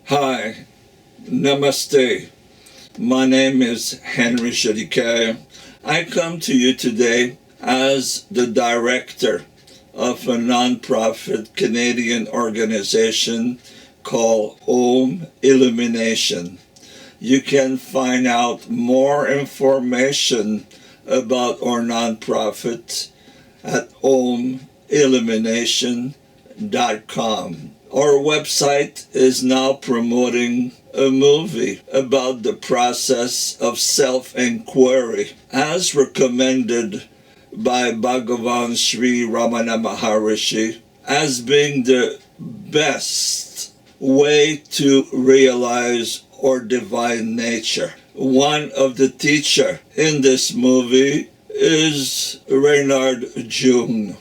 Hi, Namaste. My name is Henry Shadikaya. I come to you today as the director of a nonprofit Canadian organization called Om Illumination. You can find out more information about our nonprofit at omillumination.com. Our website is now promoting a movie about the process of self-inquiry as recommended by Bhagavan Sri Ramana Maharishi as being the best way to realize our divine nature. One of the teachers in this movie is Reinhard Jung.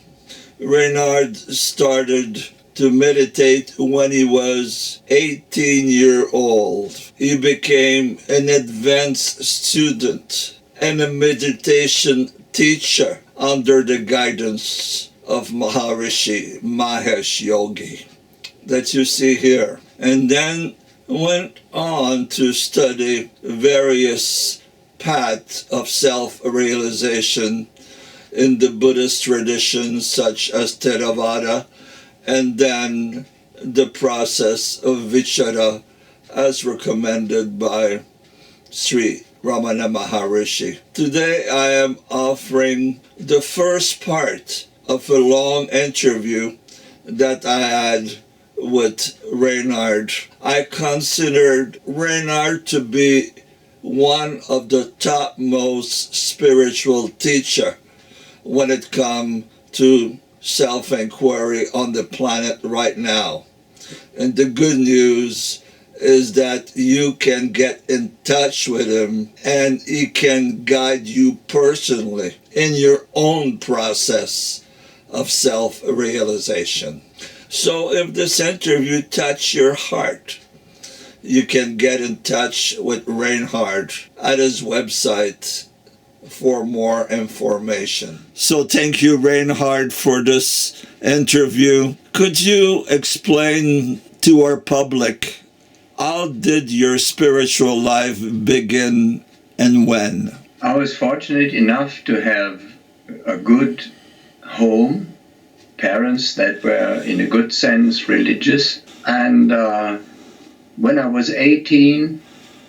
Reinhard started to meditate when he was 18 years old. He became an advanced student and a meditation teacher under the guidance of Maharishi Mahesh Yogi that you see here. And then went on to study various paths of self-realization in the Buddhist traditions such as Theravada, and then the process of Vichara as recommended by Sri Ramana Maharishi. Today I am offering the first part of a long interview that I had with Reinhard. I considered Reinhard to be one of the topmost spiritual teacher when it comes to self-inquiry on the planet right now. And the good news is that you can get in touch with him and he can guide you personally in your own process of self-realization. So if this interview touched your heart, you can get in touch with Reinhard at his website for more information. So thank you, Reinhard, for this interview. Could you explain to our public, how did your spiritual life begin and when? I was fortunate enough to have a good home, parents that were in a good sense religious, and when I was 18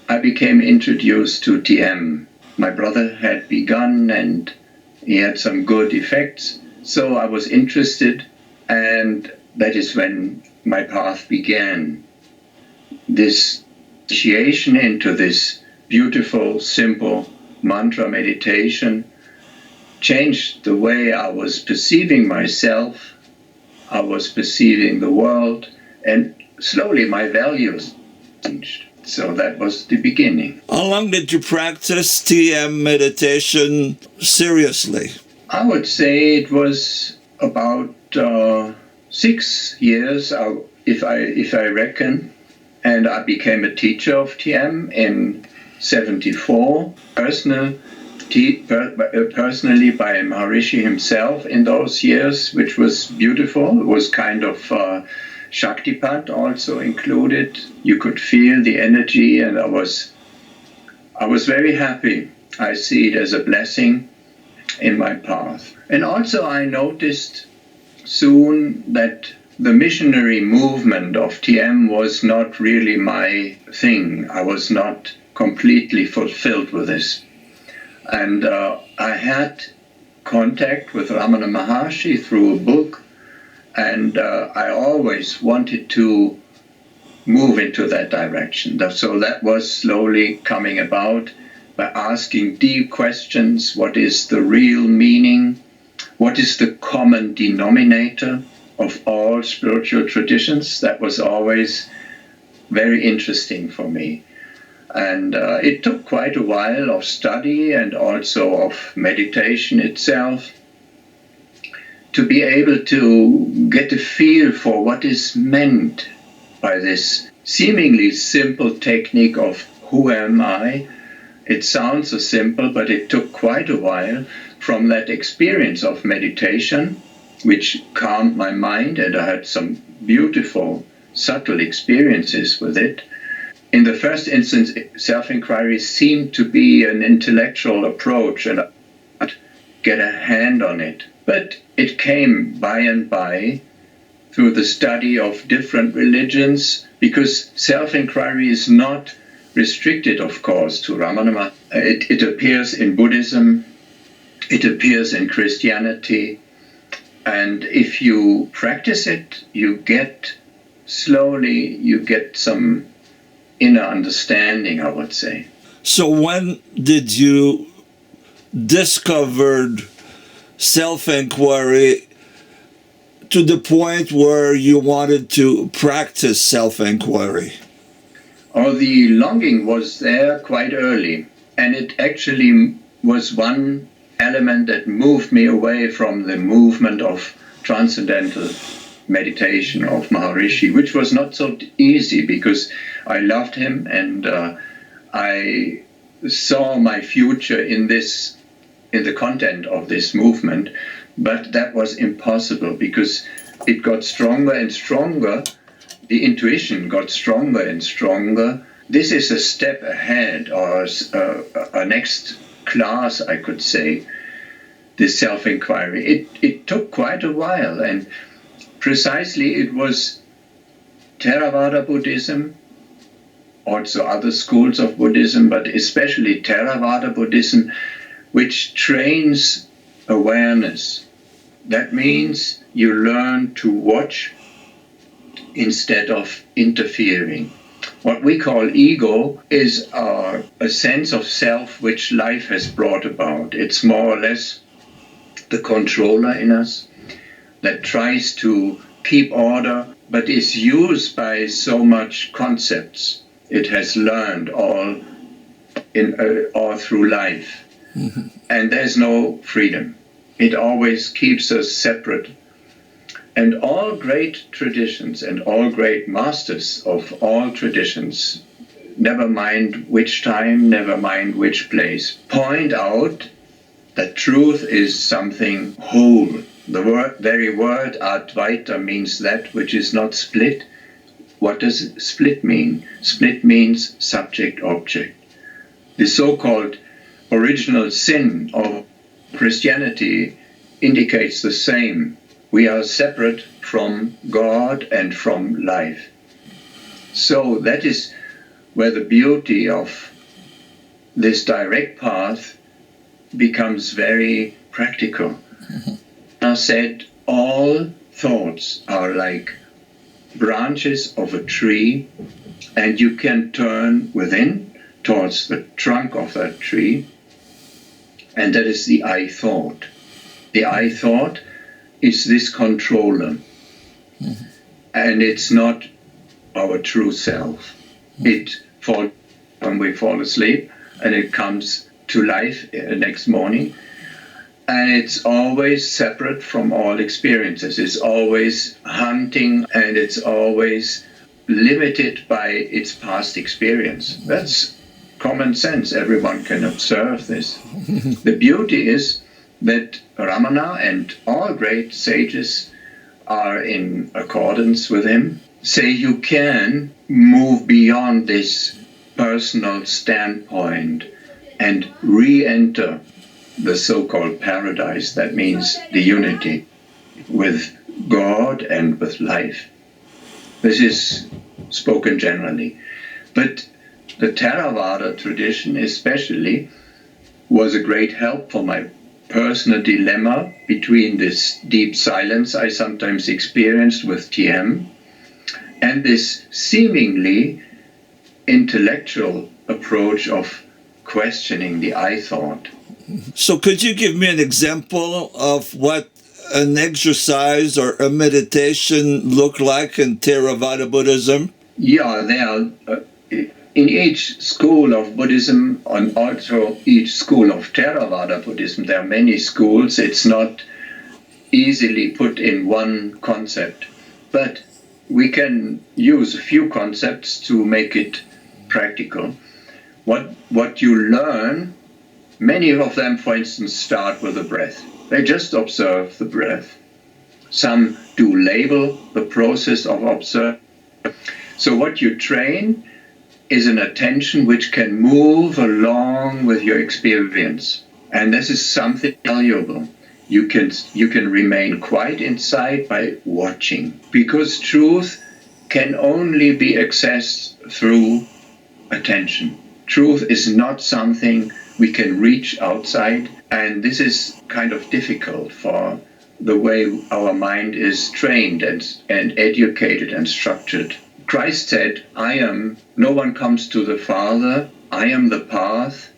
I became introduced to TM. My brother had begun and he had some good effects, so I was interested, and that is when my path began. This initiation into this beautiful, simple mantra meditation changed the way I was perceiving myself, I was perceiving the world, and slowly my values changed. So that was the beginning. How long did you practice TM meditation seriously? I would say it was about 6 years, if I reckon, and I became a teacher of TM in 74, personally by Maharishi himself in those years, which was beautiful. It was kind of Shaktipat also included. You could feel the energy, and I was very happy. I see it as a blessing in my path. And also I noticed soon that the missionary movement of TM was not really my thing. I was not completely fulfilled with this. And I had contact with Ramana Maharshi through a book, and I always wanted to move into that direction. So that was slowly coming about by asking deep questions. What is the real meaning? What is the common denominator of all spiritual traditions? That was always very interesting for me. And it took quite a while of study and also of meditation itself to be able to get a feel for what is meant by this seemingly simple technique of who am I. It sounds so simple, but it took quite a while from that experience of meditation, which calmed my mind, and I had some beautiful subtle experiences with it. In the first instance, self-inquiry seemed to be an intellectual approach, and I'd get a hand on it. But it came by and by through the study of different religions, because self-inquiry is not restricted, of course, to Ramana. It appears in Buddhism, it appears in Christianity, and if you practice it, you get some inner understanding, I would say. So when did you discover self-inquiry to the point where you wanted to practice self-inquiry? Oh, the longing was there quite early, and it actually was one element that moved me away from the movement of transcendental meditation of Maharishi, which was not so easy because I loved him and I saw my future in the content of this movement, but that was impossible because it got stronger and stronger. The intuition got stronger and stronger. This is a step ahead, or a next class, I could say, this self-inquiry. It took quite a while, and precisely it was Theravada Buddhism, also other schools of Buddhism, but especially Theravada Buddhism, which trains awareness. That means you learn to watch instead of interfering. What we call ego is a sense of self which life has brought about. It's more or less the controller in us that tries to keep order, but is used by so much concepts it has learned all through life. Mm-hmm. And there's no freedom. It always keeps us separate. And all great traditions and all great masters of all traditions, never mind which time, never mind which place, point out that truth is something whole. The very word Advaita means that which is not split. What does split mean? Split means subject-object. The so-called original sin of Christianity indicates the same. We are separate from God and from life. So that is where the beauty of this direct path becomes very practical. Mm-hmm. I said all thoughts are like branches of a tree, and you can turn within towards the trunk of that tree, and that is the I thought. The I thought is this controller, mm-hmm. and it's not our true self. Mm-hmm. It falls when we fall asleep, and it comes to life next morning, and it's always separate from all experiences. It's always hunting, and it's always limited by its past experience. That's common sense. Everyone can observe this. The beauty is that Ramana and all great sages are in accordance with him, say you can move beyond this personal standpoint and re-enter the so-called paradise. That means the unity with God and with life. This is spoken generally. But the Theravada tradition especially was a great help for my personal dilemma between this deep silence I sometimes experienced with TM and this seemingly intellectual approach of questioning the I thought. So could you give me an example of what an exercise or a meditation look like in Theravada Buddhism? Yeah, there are, in each school of Buddhism, and also each school of Theravada Buddhism, there are many schools. It's not easily put in one concept, but we can use a few concepts to make it practical. What you learn, many of them, for instance, start with the breath. They just observe the breath. Some do label the process of observing So what you train is an attention which can move along with your experience. And this is something valuable. You can remain quiet inside by watching, because truth can only be accessed through attention. Truth is not something we can reach outside, and this is kind of difficult for the way our mind is trained and educated and structured. Christ said, no one comes to the Father, I am the path,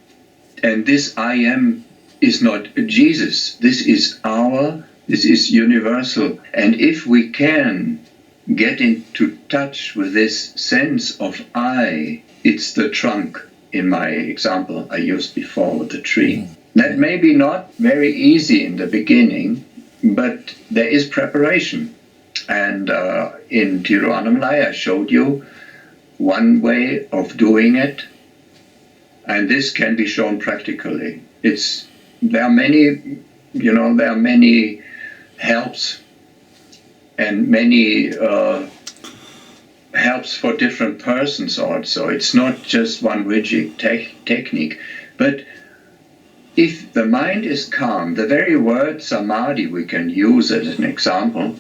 and this I am is not Jesus. This is universal. And if we can get into touch with this sense of I, it's the trunk in my example I used before with the tree. That may be not very easy in the beginning, but there is preparation. And in Tiruvannamalai I showed you one way of doing it, and this can be shown practically. There are many helps and many helps for different persons also. It's not just one rigid technique, but if the mind is calm, the very word samadhi we can use as an example.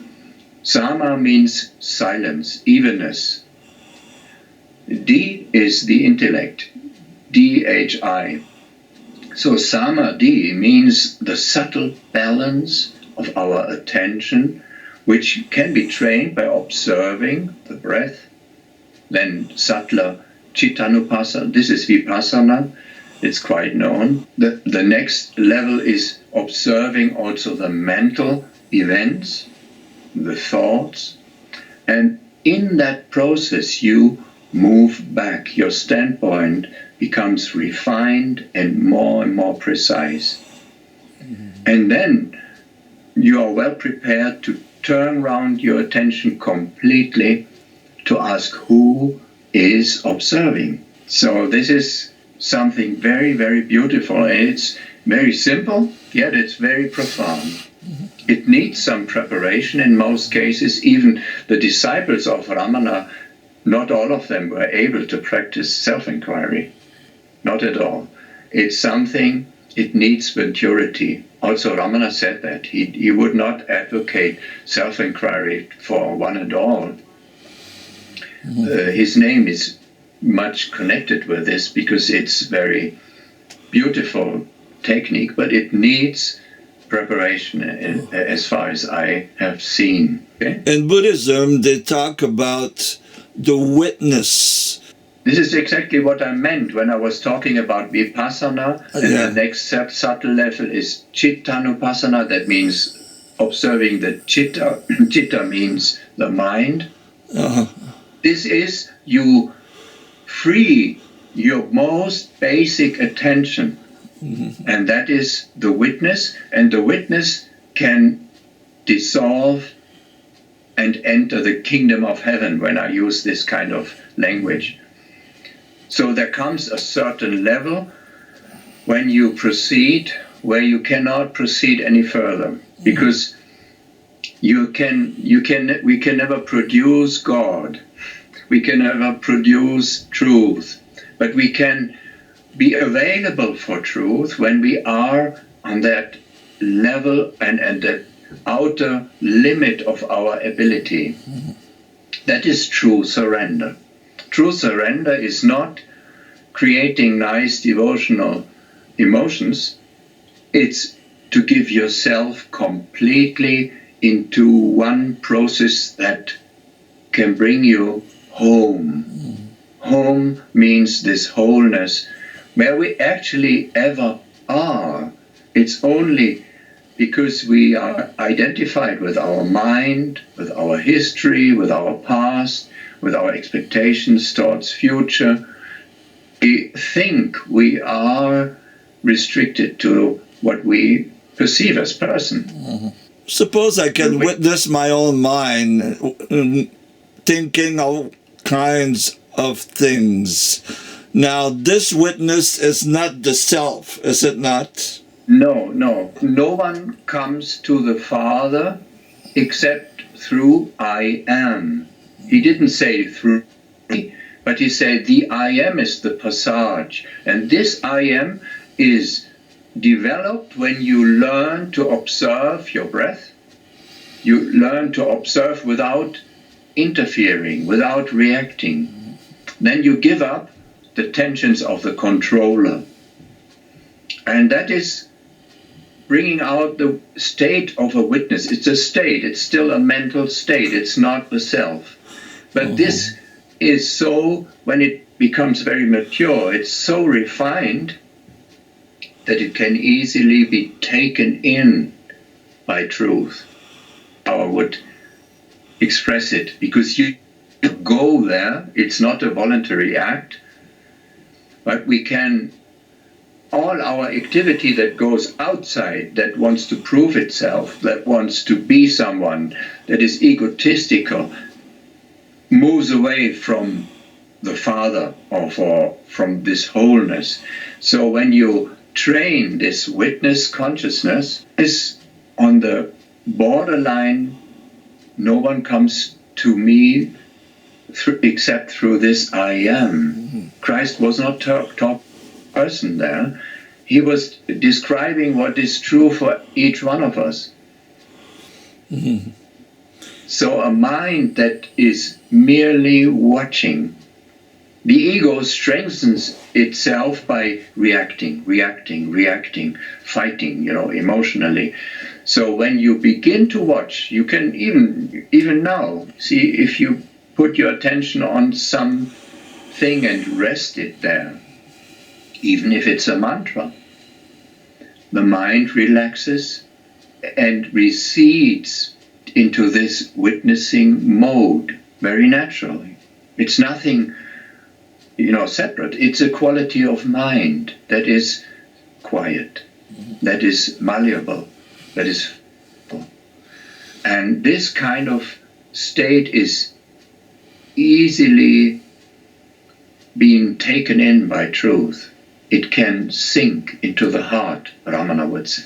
Sama means silence, evenness. D is the intellect, DHI. So samadhi means the subtle balance of our attention, which can be trained by observing the breath. Then subtler chittanupassana, this is vipassana, it's quite known. The next level is observing also the mental events, the thoughts, and in that process you move back. Your standpoint becomes refined and more precise. And then you are well prepared to turn around your attention completely to ask who is observing. So this is something very, very beautiful, and it's very simple, yet it's very profound. It needs some preparation in most cases. Even the disciples of Ramana, not all of them were able to practice self-inquiry. Not at all. It's something, it needs maturity. Also Ramana said that. He would not advocate self-inquiry for one and all. His name is much connected with this because it's very beautiful technique, but it needs preparation as far as I have seen. Okay? In Buddhism, they talk about the witness. This is exactly what I meant when I was talking about vipassana. And the next subtle level is chittanupassana. That means observing the chitta. Chitta means the mind. This is you free your most basic attention. And that is the witness, and the witness can dissolve and enter the kingdom of heaven when I use this kind of language. So there comes a certain level when you proceed where you cannot proceed any further, because we can never produce God, we can never produce truth, but we can be available for truth when we are on that level and the outer limit of our ability. That is true surrender. True surrender is not creating nice devotional emotions. It's to give yourself completely into one process that can bring you home. Home means this wholeness, where we actually ever are. It's only because we are identified with our mind, with our history, with our past, with our expectations towards future. We think we are restricted to what we perceive as person. Suppose I can witness my own mind thinking all kinds of things. Now, this witness is not the self, is it not? No. No one comes to the Father except through I am. He didn't say through me, but he said the I am is the passage. And this I am is developed when you learn to observe your breath. You learn to observe without interfering, without reacting. Then you give up the tensions of the controller. And that is bringing out the state of a witness. It's a state, it's still a mental state, it's not the self. But this is so, when it becomes very mature, it's so refined that it can easily be taken in by truth. I would express it, because you go there, it's not a voluntary act, but we can, all our activity that goes outside, that wants to prove itself, that wants to be someone, that is egotistical, moves away from the Father or from this wholeness. So when you train this witness consciousness, is on the borderline, no one comes to me except through this I am. Christ was not top person there. He was describing what is true for each one of us. So a mind that is merely watching, the ego strengthens itself by reacting, fighting, emotionally. So when you begin to watch, you can even now see, if you put your attention on something and rest it there, even if it's a mantra, the mind relaxes and recedes into this witnessing mode very naturally. It's nothing, separate. It's a quality of mind that is quiet, that is malleable, that is full. And this kind of state is easily being taken in by truth. It can sink into the heart, Ramana would say.